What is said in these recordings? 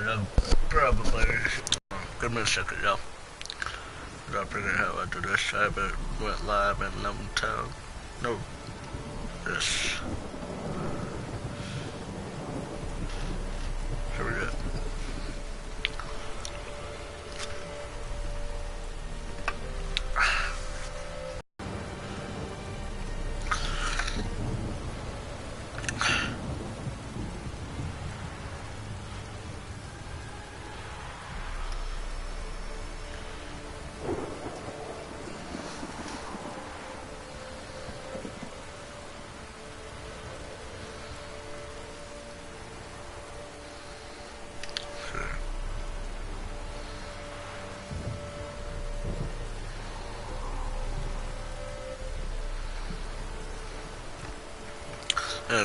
I'm probably. Give me a second, y'all. I figured how I do this. I haven't went live in no time. No. Yes. Here we go.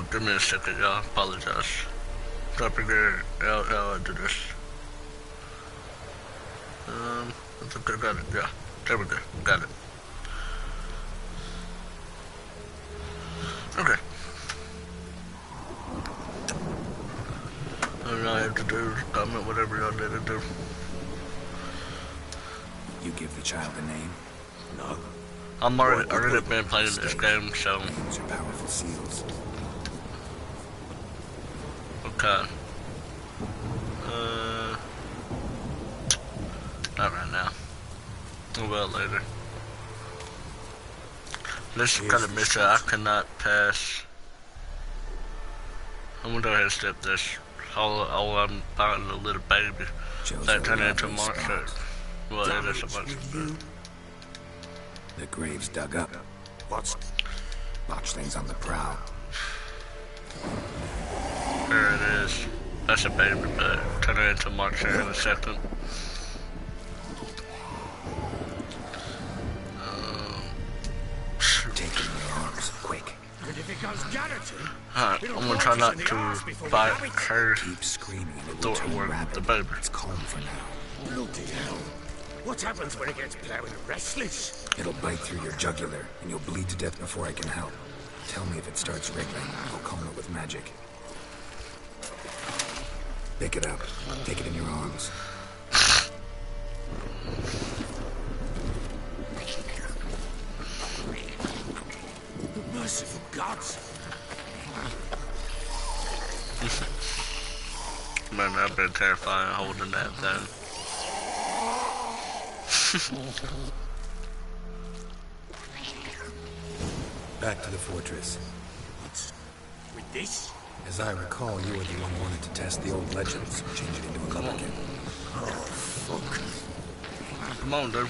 Give me a second, y'all. Apologize. Try to figure out how I do this. I think I got it. Yeah, there we go. Got it. Okay. All I have to do is comment whatever y'all need to do. You give the child a name? No. I'm already been playing this game, so. Names are powerful seals. Okay. Not right now. A little later. This is kind of mission I cannot pass. I'm gonna go ahead and skip this. All I'm finding a little baby. That turned into a monster. Well, it is a monster. The grave's dug up. What's... Botchling's on the prowl. There it is. That's a baby, but turn it into a monster in a second. Take it in your arms, quick. And if it goes Garrett, Alright, I'm gonna try not to fight her. Keep screaming and it Door will turn work, rabid. the baby. It's calm for now. bloody hell. What happens when it gets plowing restless? It'll bite through your jugular, and you'll bleed to death before I can help. Tell me if it starts wriggling. I'll calm it with magic. Pick it up. Take it in your arms. The merciful gods. Man, I've been terrifying holding that thing. Back to the fortress. What? With this? As I recall, you were the one who wanted to test the old legends, change it into a lubberkin. Oh, fuck. Come on, dude.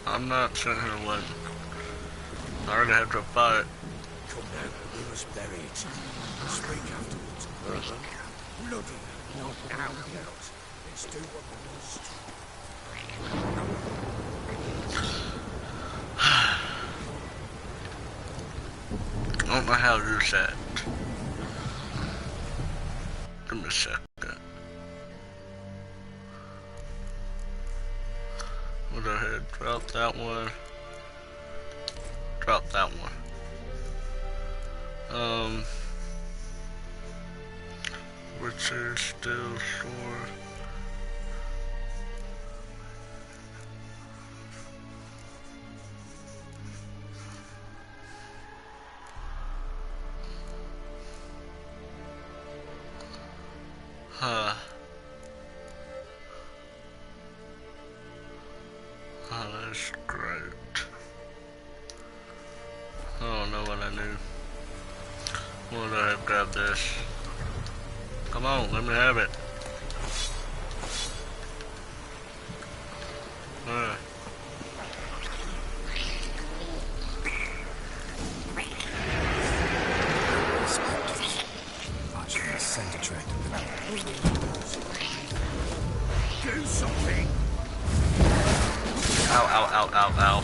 I'm not sitting here waiting. I already have to fight. Come now, we must bury it. We'll speak afterwards. Bloody hell. Now, girls. Let's do what we must. I don't know how to do that. Give me a second. We'll go ahead and drop that one. Drop that one. Which is still sore. Oh, that's great. I don't know what I knew. What did I have grabbed this? Come on, let me have it. Watching the scent attracted them. Do something. Ow, ow, ow, ow, ow.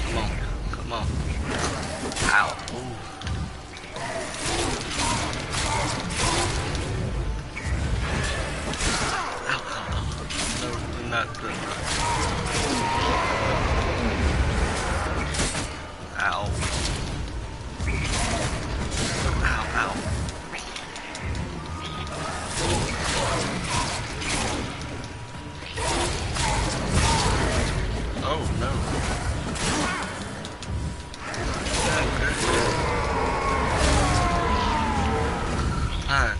Come on, come on. Ow. Ooh. Ow, ow, ow. No, not good. Ow. Ow, ow. Oh no. Alright.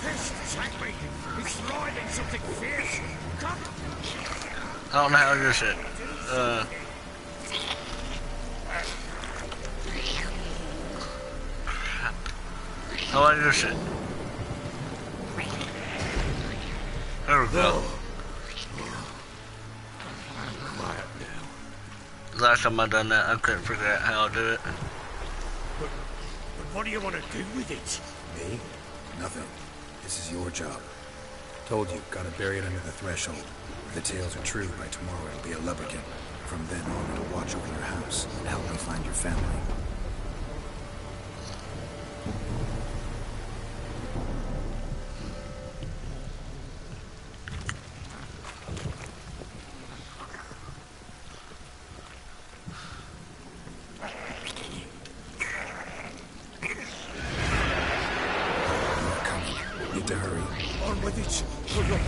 This attack me. It's riding something fierce. Come. I don't know how to do shit. How do I do shit? There we go. Quiet now. Last time I done that, I couldn't figure out how to do it. But what do you want to do with it? Me? Nothing. This is your job. Told you, gotta bury it under the threshold. If the tales are true, by tomorrow it'll be a lubberkin. From then on, it'll watch over your house and help me find your family. Need to hurry. On with it. For your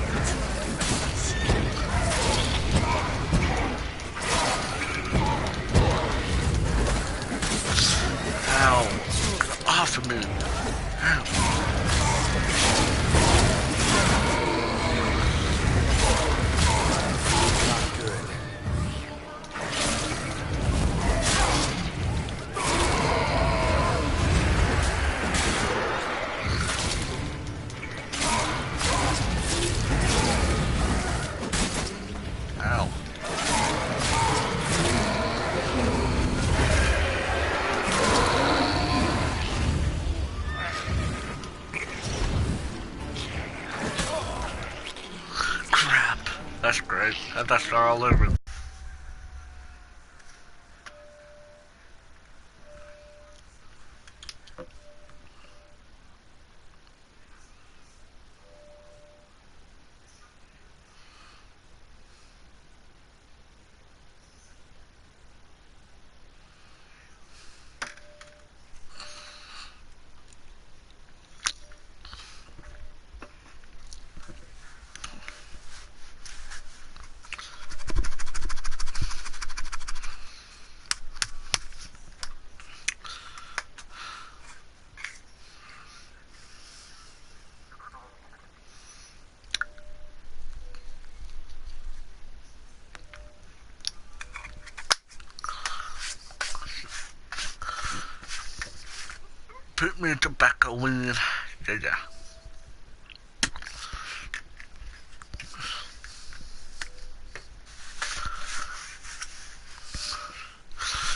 Ow. Get off of me. Ow. Crap. That's great. How'd that start all over? Put me tobacco weed. Yeah.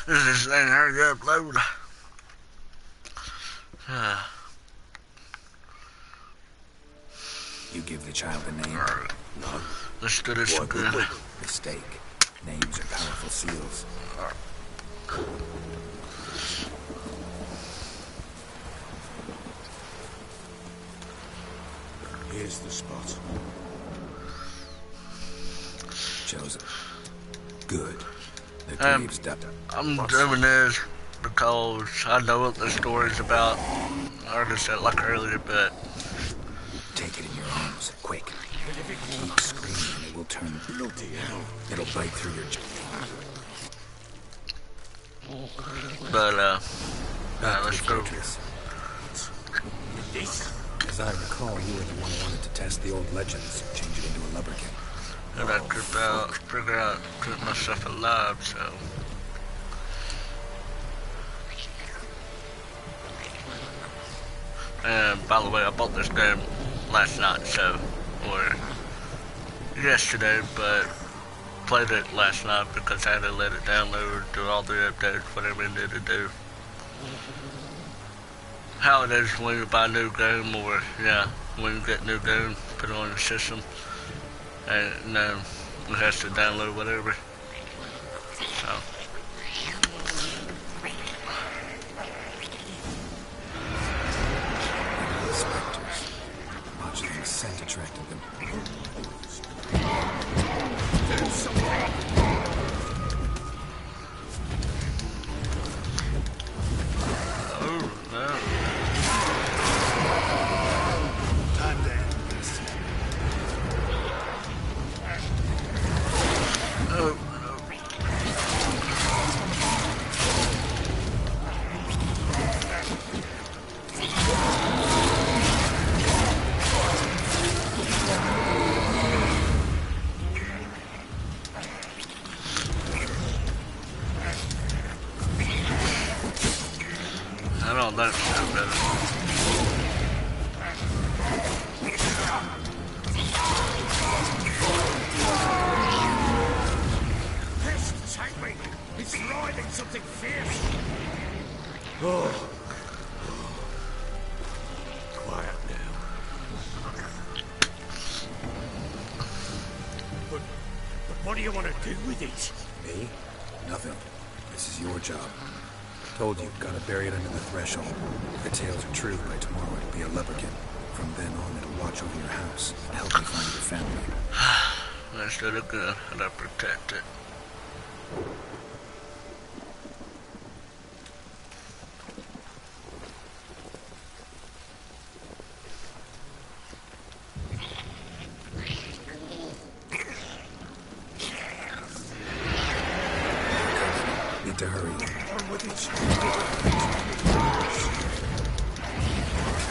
This thing, hurry up, load. You give the child a name. No. Let's do this again. Mistake. Names are powerful seals. Here's the spot. Chosen. Good. The grave's dug. I'm doing this because I know what the story's about. I already said it like earlier, but Take it in your arms, quick. Keep screaming and it will turn bloody hell. It'll bite through your let's go. This? As I recall, you were the one who wanted to test the old legends, change it into a lubberkin. And I could figure out keep myself alive, so. And by the way, I bought this game last night, or yesterday, but played it last night because I had to let it download, do all the updates, whatever it needed to do. How it is when you buy a new game, or when you get a new game, put it on your system, and then it has to download whatever. So. Spectres. Modular's scent attracted them. Oh, that's so better. Pest, take me! It's riding something fierce! Oh. Quiet now. But what do you want to do with it? Me? Nothing. This is your job. Told you, gotta bury it under the threshold. If the tales are true, by tomorrow it'll be a leprechaun. From then on, it'll watch over your house and help you find your family. Instead of good, and I protect it. Need to hurry. On with it.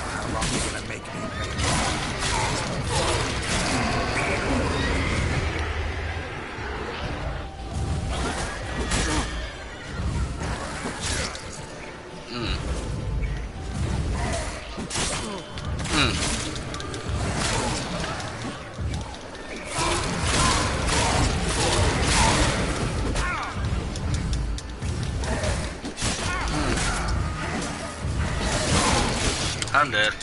How long are you gonna make me? I'm dead.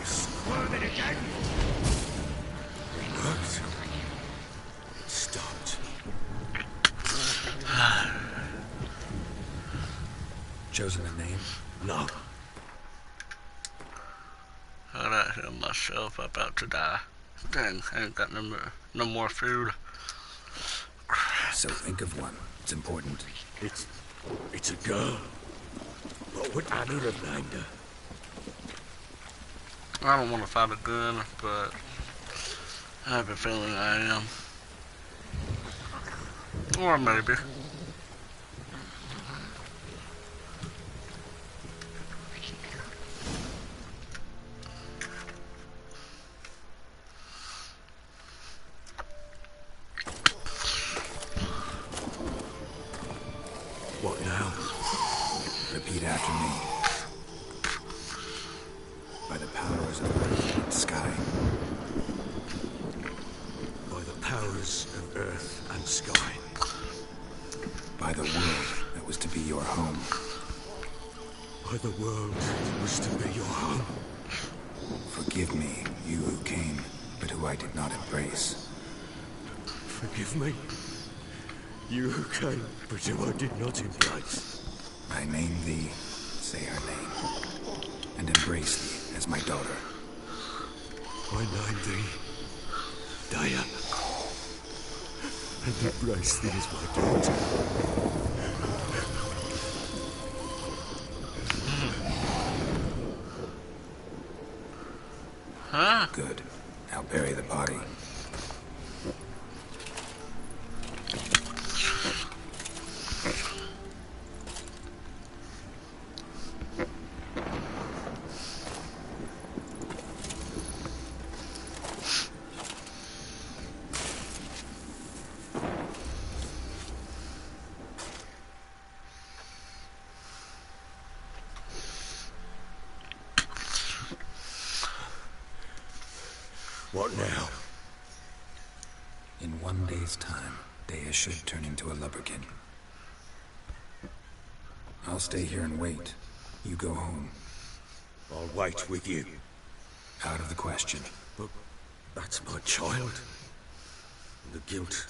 Squirming again. Worked. Stopped. Chosen a name? No. I'm out here myself, about to die. Dang, I ain't got no more food. So think of one. It's important. It's a girl. What would Annie have named her? I don't want to fight a gun, but I have a feeling I am. Or maybe. What now? Repeat after me. By the powers of earth and sky. By the powers of earth and sky. By the world that was to be your home. By the world that was to be your home. Forgive me, you who came, but who I did not embrace. Forgive me. You who came, but who I did not embrace. I name thee, say her name, and embrace thee as my daughter. I name thee Daya, and embrace thee as my daughter. Huh? Good. Now bury the body. What now? In 1 day's time, Daya should turn into a lubberkin. I'll stay here and wait. You go home. I'll wait with you. Out of the question. But that's my child. And the guilt,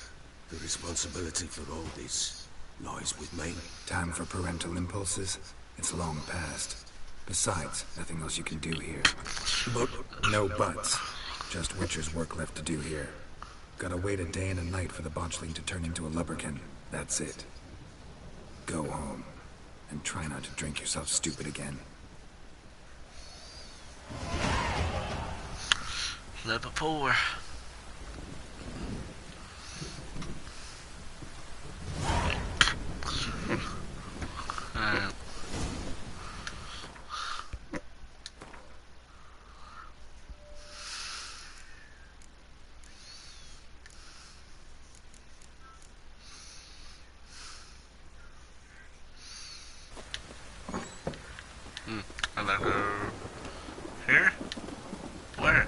the responsibility for all this. lies with me. Time for parental impulses? It's long past. Besides, nothing else you can do here. But No buts. Just Witcher's work left to do here. Gotta wait a day and a night for the botchling to turn into a lubberkin. That's it. Go home. And try not to drink yourself stupid again. Level 4. Alright. And I go here? Where?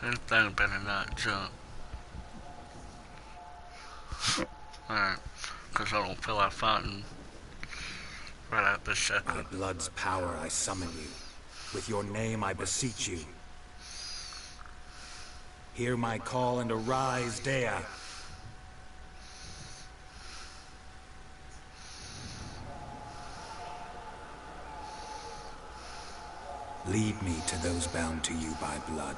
This thing better not jump. Alright, because I don't feel like fighting right at this by second. blood's power I summon you. With your name I beseech you. Hear my call and arise, Dea. Lead me to those bound to you by blood.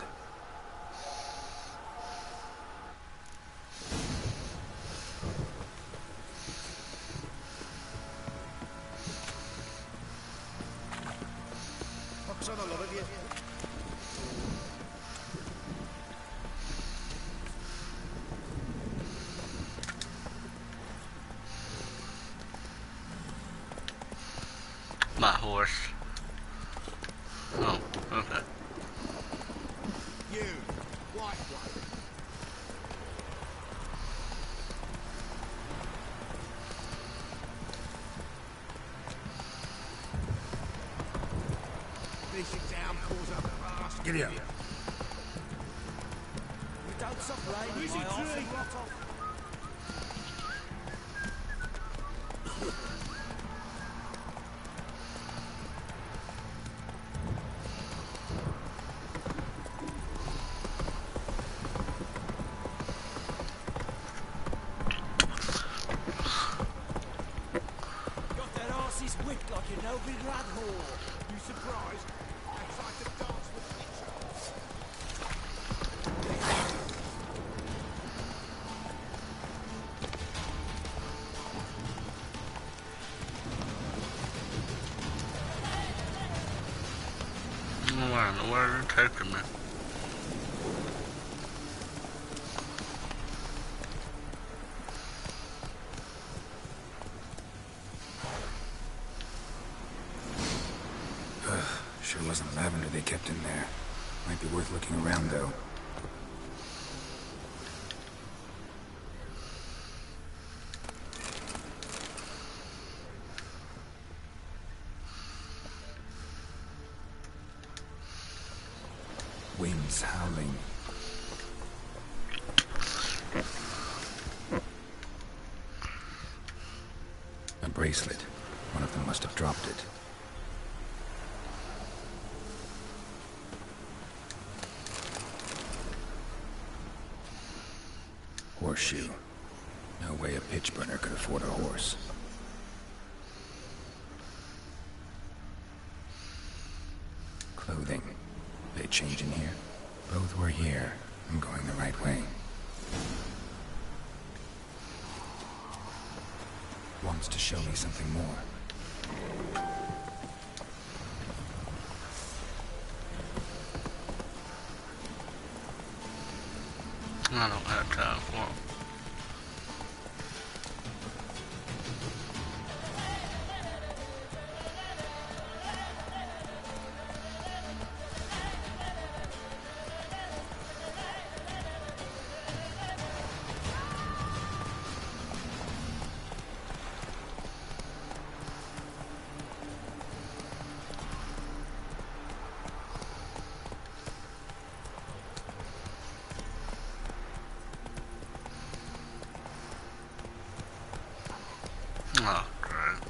My horse. Oh, okay. You, white one. This downpours up fast. Get here. You don't stop raining, my arse will rot off. Got that arse's whipped like a no-big lad whore. You surprised? I tried to dance with Mitchell. Where are you taking me? Sure wasn't lavender they kept in there. Might be worth looking around, though. Winds howling. A bracelet. One of them must have dropped it. Horseshoe. No way a pitch burner could afford a horse. Clothing. They change in here? Both were here. I'm going the right way. Wants to show me something more. I don't have time for it. Oh, great.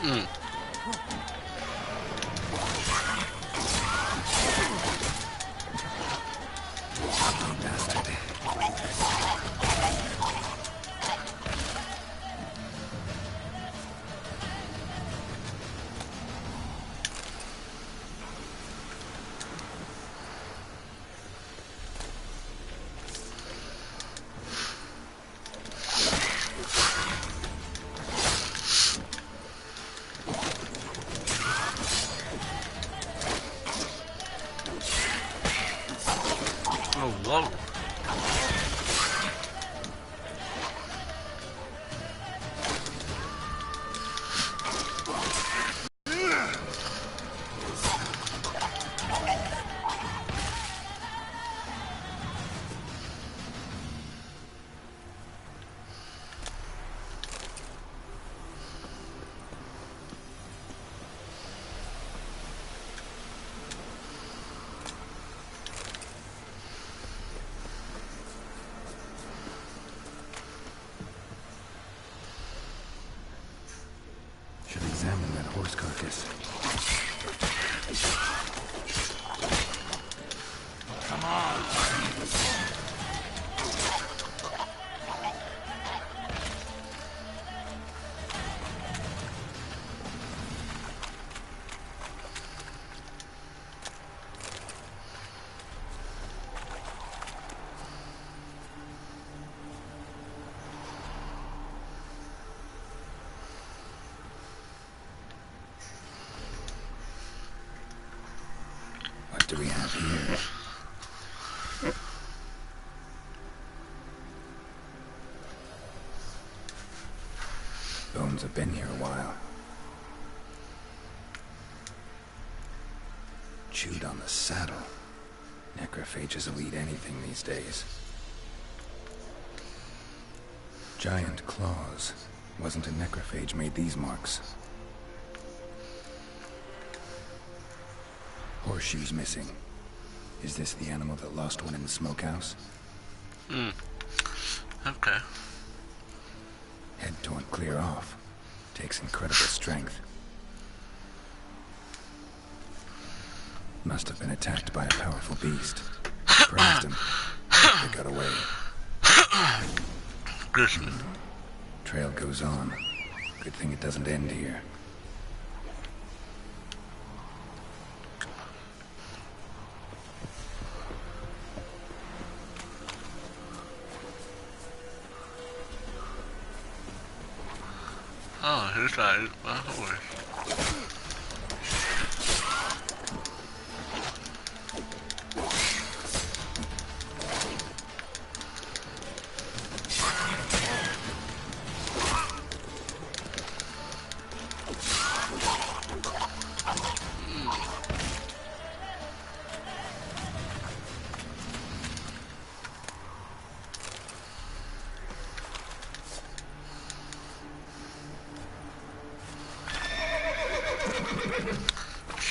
Mm. Bastard. Oh, whoa. Should examine that horse carcass. Come on. What do we have here? Bones have been here a while. Chewed on the saddle. Necrophages will eat anything these days. Giant claws. Wasn't a necrophage made these marks. Horseshoes missing. Is this the animal that lost one in the smokehouse? Hmm. Okay. Head torn clear off. Takes incredible strength. Must have been attacked by a powerful beast. Surprised him. They got away. Grisman. Trail goes on. Good thing it doesn't end here. Oh, who's that? My horse.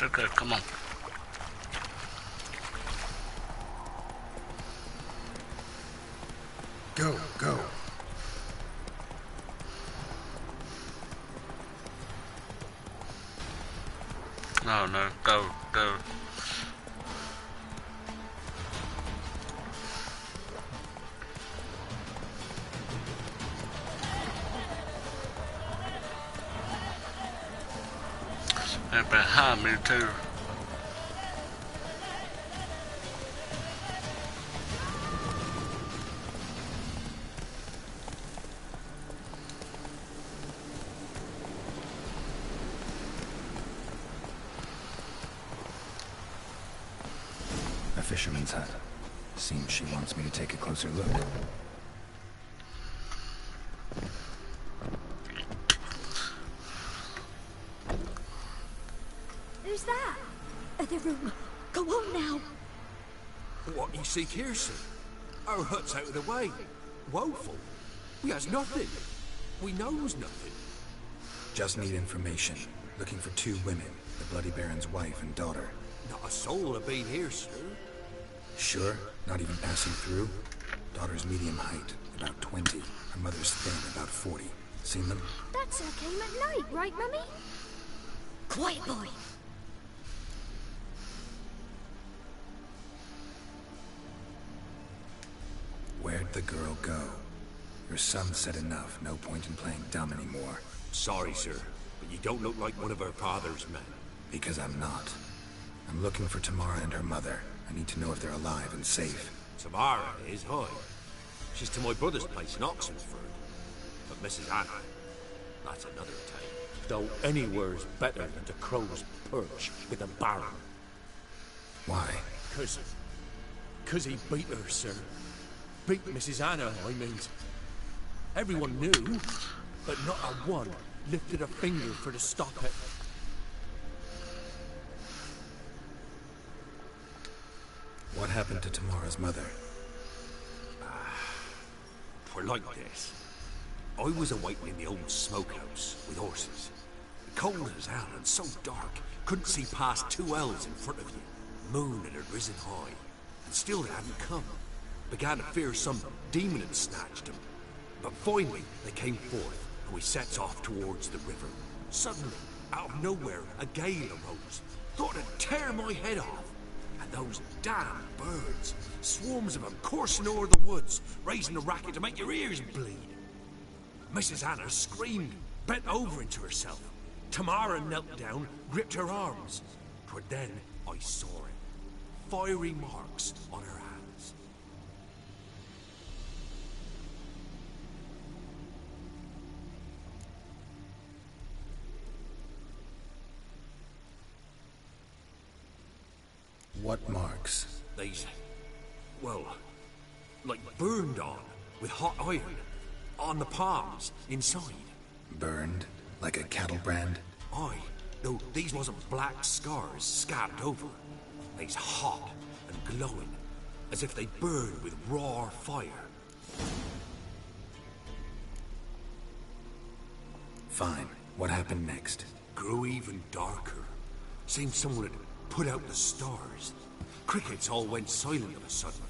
Okay, come on. Go, go. No, no, go, go. They're behind me too. A fisherman's hut. Seems she wants me to take a closer look. Who's that? The room. Go on now. What you seek here, sir? Our hut's out of the way. Woeful. We has nothing. We knows nothing. Just need information. Looking for two women. The Bloody Baron's wife and daughter. Not a soul have been here, sir. Sure? Not even passing through? Daughter's medium height, about 20. Her mother's thin, about 40. Seen them? That's her came at night, right, Mummy? Quiet, boy. Where'd the girl go? Your son said enough. No point in playing dumb anymore. Sorry, sir, but you don't look like one of her father's men. Because I'm not. I'm looking for Tamara and her mother. I need to know if they're alive and safe. Tamara is, hi. She's to my brother's place in Oxenford. But Mrs. Anna, that's another tale. Though anywhere's better than the Crow's Perch with a baron. Why? Cause he beat her, sir. Beat Mrs. Anna, I mean. Everyone knew, but not a one lifted a finger for to stop it. What happened to Tamara's mother? Twere like this. I was awaiting in the old smokehouse with horses. Cold as hell and so dark, couldn't see past 2 ells in front of you. Moon had risen high, and still they hadn't come. Began to fear some demon had snatched them. But finally, they came forth, and we sets off towards the river. Suddenly, out of nowhere, a gale arose. Thought it'd tear my head off. And those damn birds, swarms of them coursing over the woods, raising a racket to make your ears bleed. Mrs. Anna screamed, bent over into herself. Tamara knelt down, gripped her arms. 'Twere then I saw it. Fiery marks on her hands. What marks? These, well, like burned on, with hot iron, on the palms, inside. Burned? Like a cattle brand? Aye, though these wasn't black scars scabbed over. They's hot and glowing, as if they burned with raw fire. Fine. What happened next? Grew even darker. Seemed someone had put out the stars. Crickets all went silent of a sudden.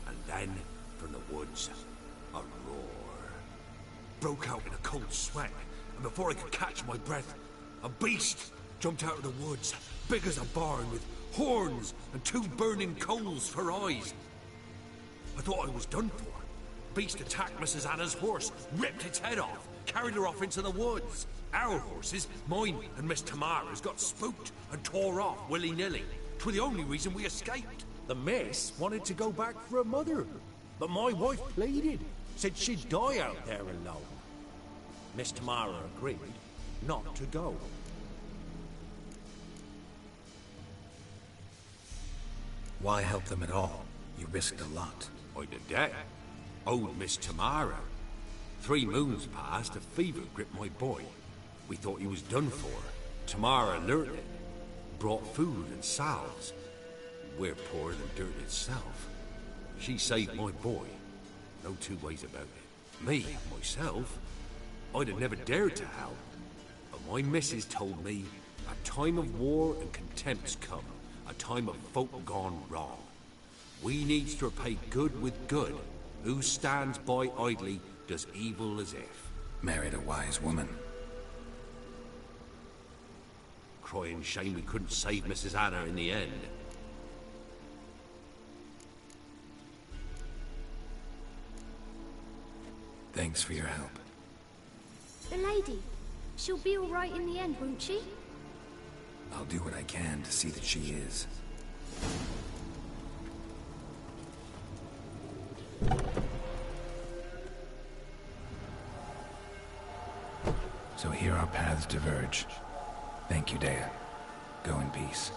And then, from the woods, a roar. Broke out in a cold sweat, and before I could catch my breath, a beast jumped out of the woods, big as a barn, with horns and 2 burning coals for eyes. I thought I was done for. Beast attacked Mrs. Anna's horse, ripped its head off, carried her off into the woods. Our horses, mine and Miss Tamara's, got spooked and tore off willy-nilly. 'Twere the only reason we escaped. The miss wanted to go back for her mother, but my wife pleaded, said she'd die out there alone. Miss Tamara agreed not to go. Why help them at all? You risked a lot. I did that. Owed Miss Tamara. 3 moons passed, a fever gripped my boy. We thought he was done for. Tamara learnt it. Brought food and salves. We're poorer than dirt itself. She saved my boy. No 2 ways about it. Me, myself, I'd have never dared to help. But my missus told me a time of war and contempt's come. A time of folk gone wrong. We needs to repay good with good. Who stands by idly does evil as if. Married a wise woman. Crying shame we couldn't save Mrs. Anna in the end. Thanks for your help. The lady, she'll be all right in the end, won't she? I'll do what I can to see that she is. So here our paths diverge. Thank you, Dea. Go in peace.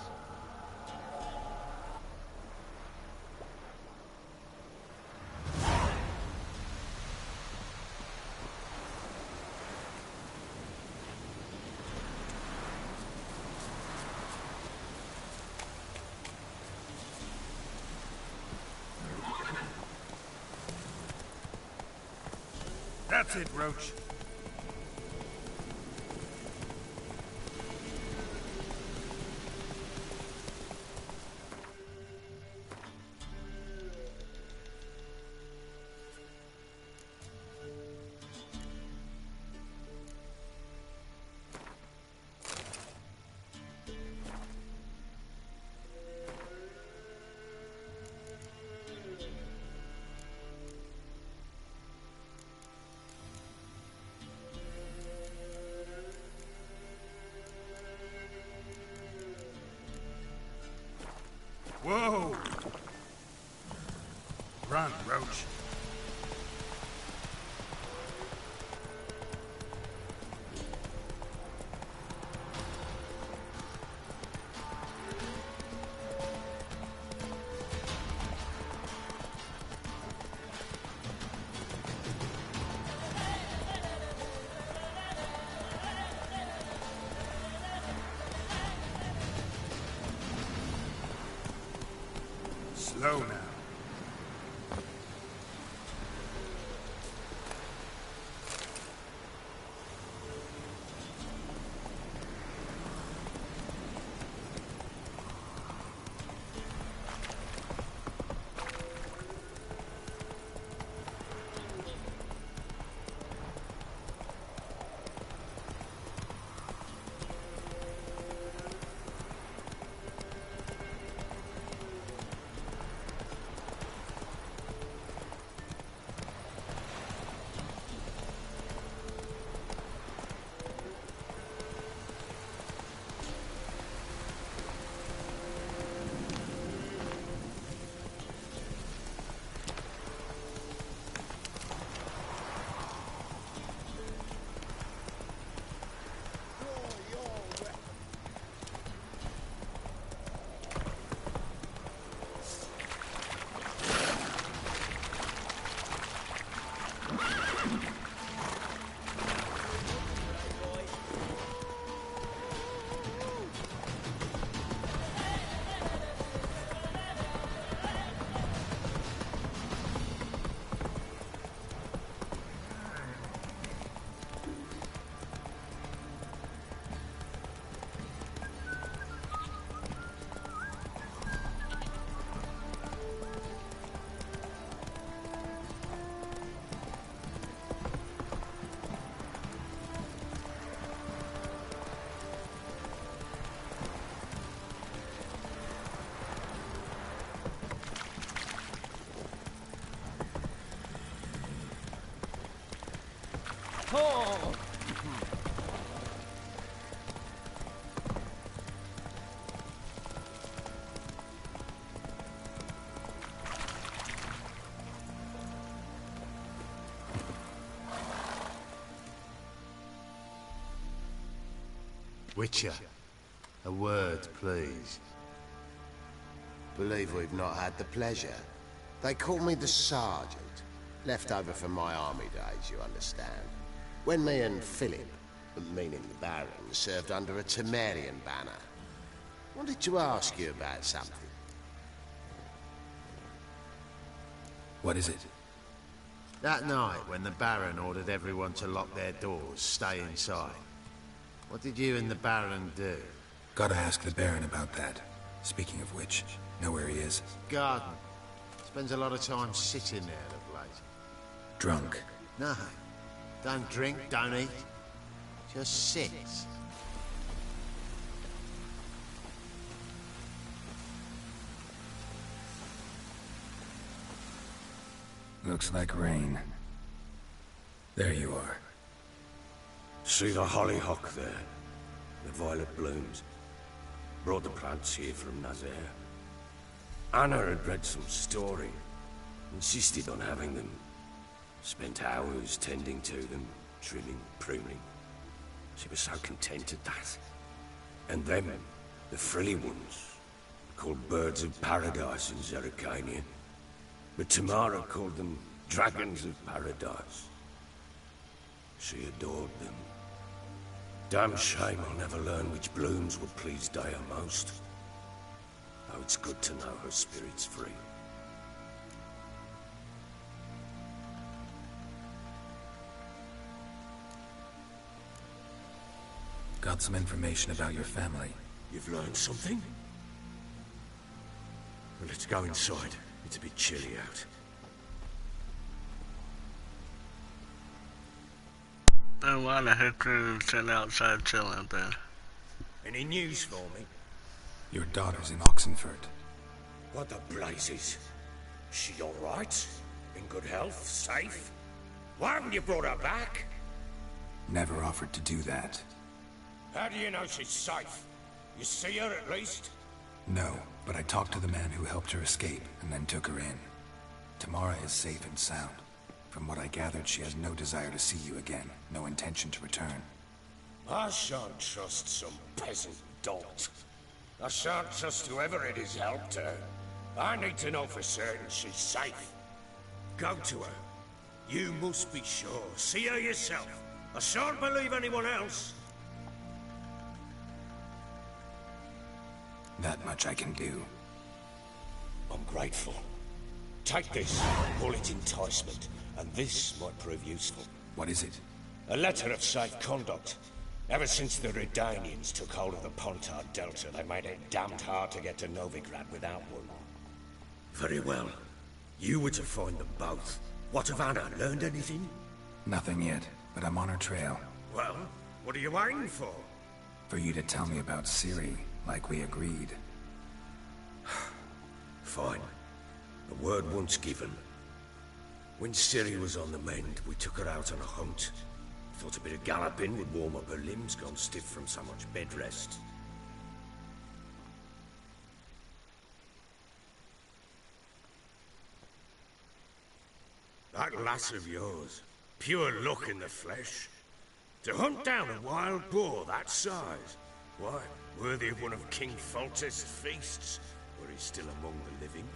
That's it, Roach. Run, Roach. Slow now. Witcher, a word, please. Believe we've not had the pleasure. They call me the Sergeant. Left over from my army days, you understand. When me and Philip, meaning the Baron, served under a Temerian banner. Wanted to ask you about something. What is it? That night, when the Baron ordered everyone to lock their doors, stay inside, what did you and the Baron do? Gotta ask the Baron about that. Speaking of which, know where he is? Garden. Spends a lot of time sitting there of late. Drunk. No. Don't drink, don't eat. Just sits. Looks like rain. There you are. See the hollyhock there? The violet blooms. Brought the plants here from Nazaire. Anna had read some story. Insisted on having them. Spent hours tending to them, trimming, pruning. She was so content at that. And them, the frilly ones, called birds of paradise in Zerrikanian. But Tamara called them dragons of paradise. She adored them. Damn shame I'll never learn which blooms would please Daya most. Oh, it's good to know her spirit's free. Got some information about your family. You've learned something? Well, let's go inside. It's a bit chilly out. Then why the heck are you sitting outside chilling then? Any news for me? Your daughter's in Oxenford. What the blazes? She alright? In good health? Safe? Why haven't you brought her back? Never offered to do that. How do you know she's safe? You see her at least? No, but I talked to the man who helped her escape and then took her in. Tamara is safe and sound. From what I gathered, she has no desire to see you again, no intention to return. I shan't trust some peasant dolt. I shan't trust whoever it is helped her. I need to know for certain she's safe. Go to her. You must be sure. See her yourself. I shan't believe anyone else. That much I can do. I'm grateful. Take this, call it enticement, and this might prove useful. What is it? A letter of safe conduct. Ever since the Redanians took hold of the Pontar Delta, they made it damned hard to get to Novigrad without one. Very well. You were to find them both. What of Anna? Learned anything? Nothing yet, but I'm on her trail. Well, what are you waiting for? For you to tell me about Ciri, like we agreed. Fine. The word once given. When Ciri was on the mend, we took her out on a hunt. Thought a bit of galloping would warm up her limbs, gone stiff from so much bed rest. That lass of yours, pure luck in the flesh. To hunt down a wild boar that size, why, worthy of one of King Foltest's feasts, where he's still among the living.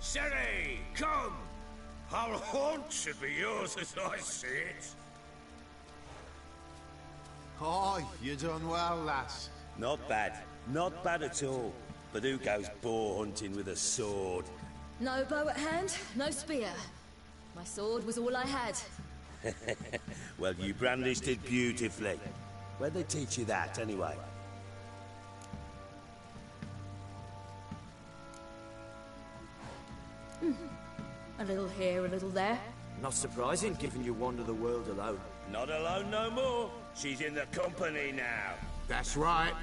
Ciri, come! Our haunt should be yours as I see it. Aye, you done well, lass. Not bad. Not bad at all. But who goes boar hunting with a sword? No bow at hand, no spear. My sword was all I had. Well, you brandished it beautifully. Where'd they teach you that, anyway? A little here, a little there. Not surprising, given you wander the world alone. Not alone no more. She's in the company now. That's right.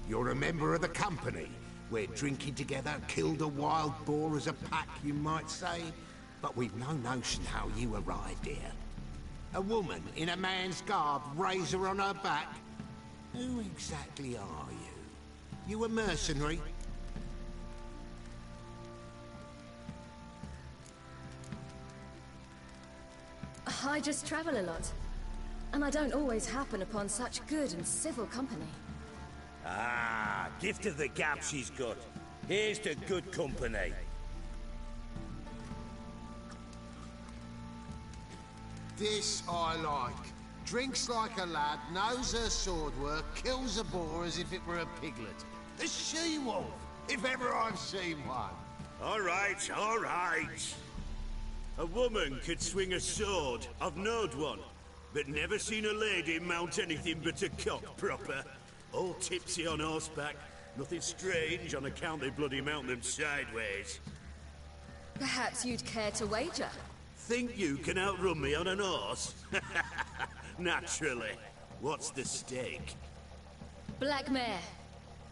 You're a member of the company. We're drinking together, killed a wild boar as a pack, you might say. But we've no notion how you arrived here. A woman in a man's garb, razor on her back. Who exactly are you? You a mercenary? I just travel a lot. And I don't always happen upon such good and civil company. Ah, gift of the gab she's got. Here's to good company. This I like. Drinks like a lad, knows her sword work, kills a boar as if it were a piglet. A she-wolf, if ever I've seen one. All right, all right. A woman could swing a sword. I've knowed one. But never seen a lady mount anything but a cock proper. All tipsy on horseback. Nothing strange on account they bloody mount them sideways. Perhaps you'd care to wager? Think you can outrun me on an horse? Naturally. What's the stake? Black mare.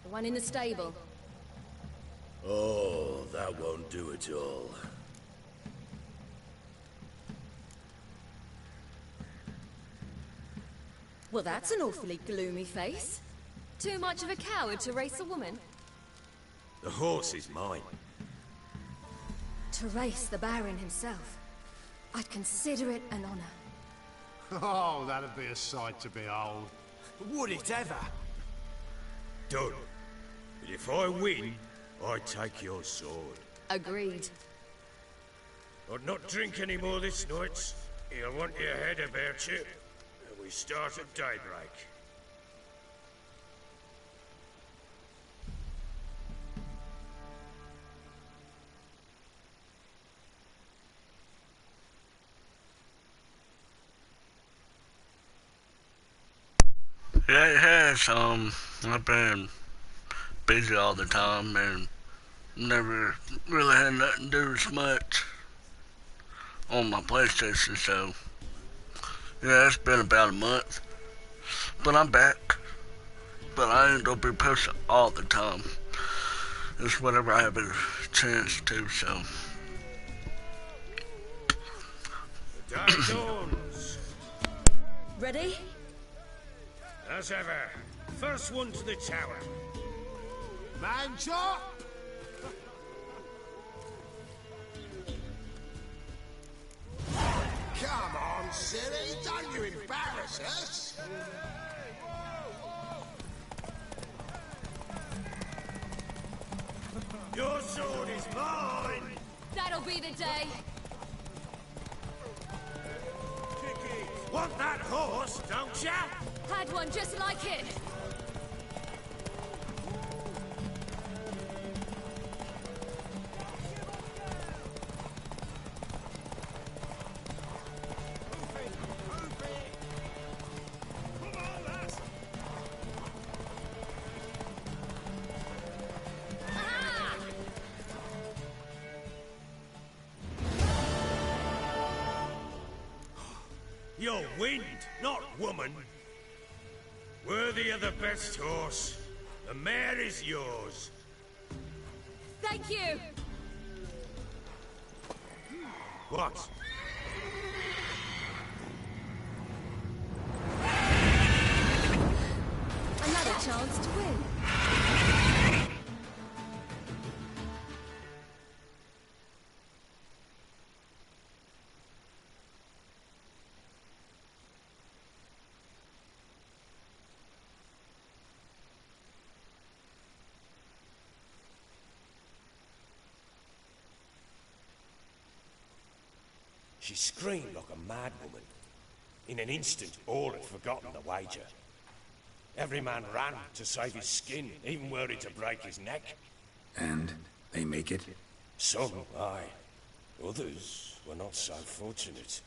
The one in the stable. Oh, that won't do it all. Well, that's an awfully gloomy face. Too much of a coward to race a woman? The horse is mine. To race the Baron himself. I'd consider it an honor. Oh, that'd be a sight to behold. Would it ever? Done. But if I win, I take your sword. Agreed. I'd not drink any more this night. You'll want your head about you. And we start at daybreak. Yeah, it has. I've been busy all the time and never really had nothing to do as much on my PlayStation, so yeah, it's been about a month. But I'm back. But I ain't gonna be posting all the time. It's whenever I have a chance to, so. The day dawns. Ready? As ever, first one to the tower. Man chop! silly. Don't you embarrass us. Your sword is mine! That'll be the day. Kiki, want that horse, don't ya? Had one just like it. You're wind, not woman. Worthy of the best horse. The mare is yours. Thank you. What? Another chance to win. She screamed like a mad woman. In an instant, all had forgotten the wager. Every man ran to save his skin, even were it to break his neck. And they make it? Some, aye. Others were not so fortunate.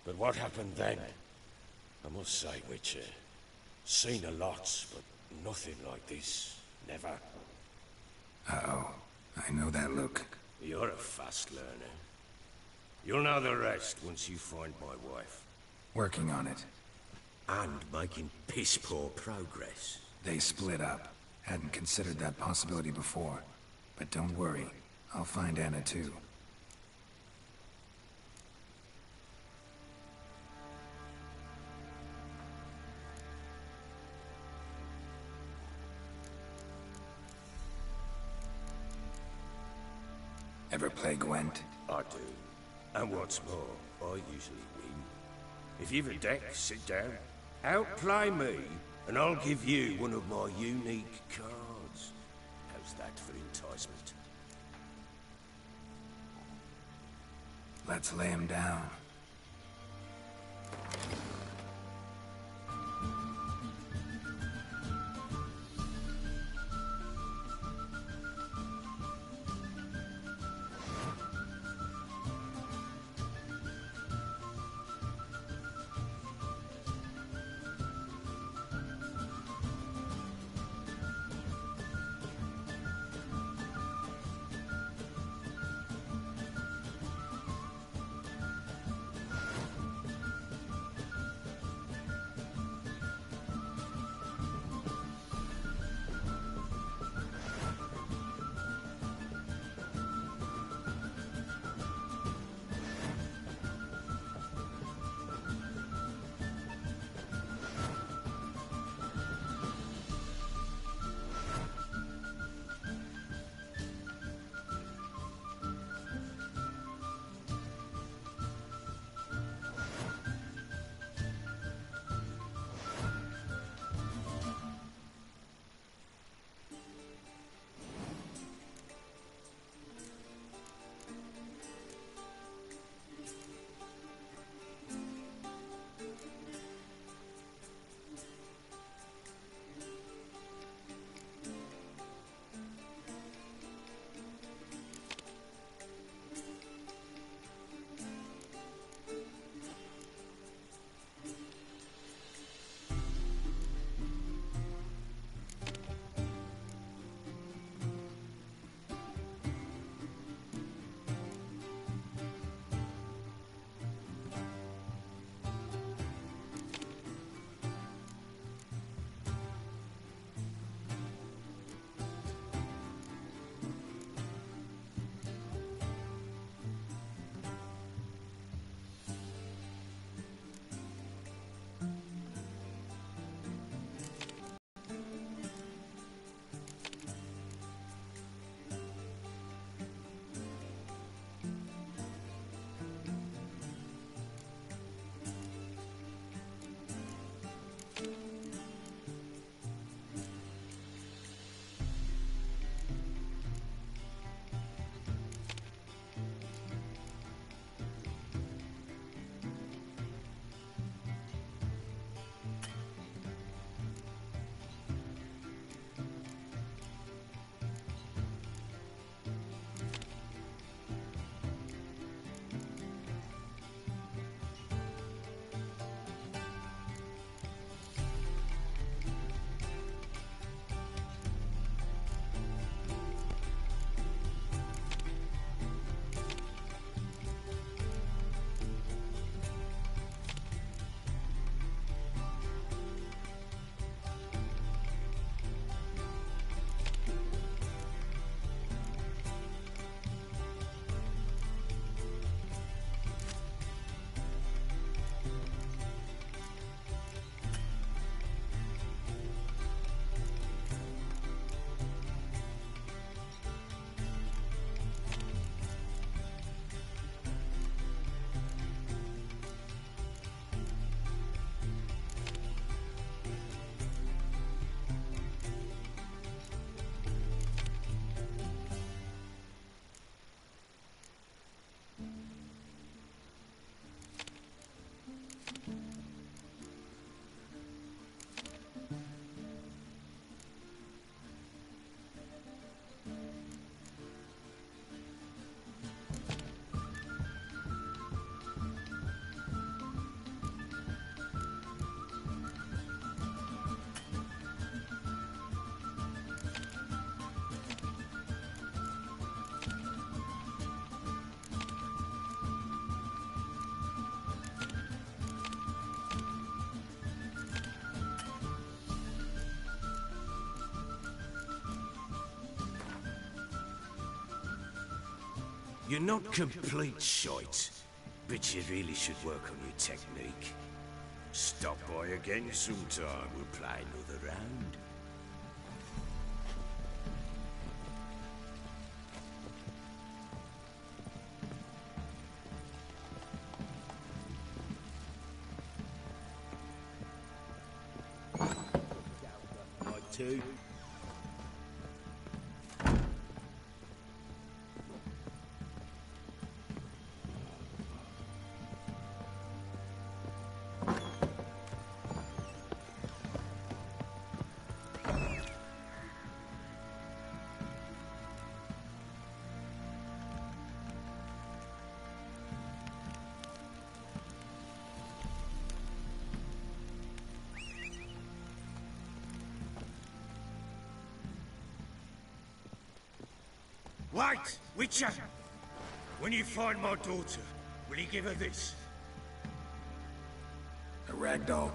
But what happened then? I must say, Witcher, seen a lot, but nothing like this. Never. Uh-oh. I know that look. You're a fast learner. You'll know the rest once you find my wife. Working on it. And making piss-poor progress. They split up. Hadn't considered that possibility before. But don't worry. I'll find Anna too. Ever play Gwent? I do. And what's more, I usually win. If you've a deck, sit down. Outplay me, and I'll give you one of my unique cards. How's that for enticement? Let's lay him down. You're not complete shite, but you really should work on your technique. Stop by again sometime, we'll play another round. Like two. Wait! Witcher! When you find my daughter, will you give her this? A ragdoll.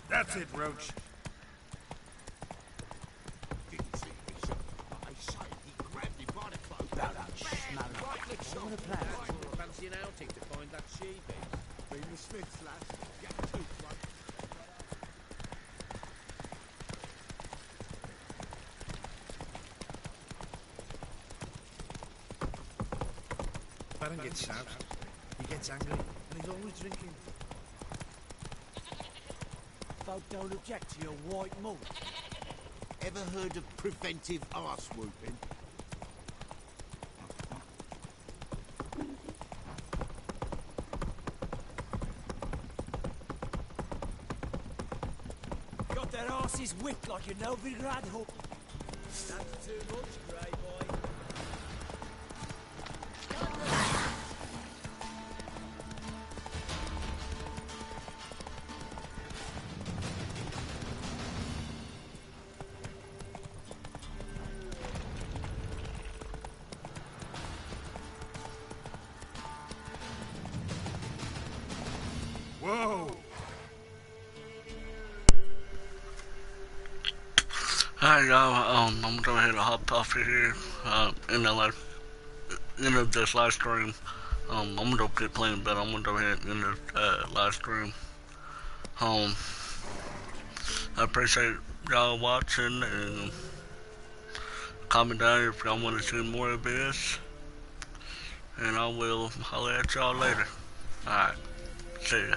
That's it, Roach. Didn't see me shot, but I say he grabbed me by the clothes. Fancy an outing to find that she-beast? Been the Smiths, lads. Get the tooth, right? Baron gets out. He gets angry, and he's always drinking. Folk don't object to your white malt. Ever heard of preventive arse whooping? Got their asses whipped like a Novigrad hook. That's too much, grey boy. Whoa! Alright, y'all, I'm gonna go ahead and hop off of here, in the end of this live stream. I'm gonna go get playing, but I'm gonna go ahead and end the, live stream. I appreciate y'all watching, and comment down if y'all want to see more of this, and I will holler at y'all later. Alright, see ya.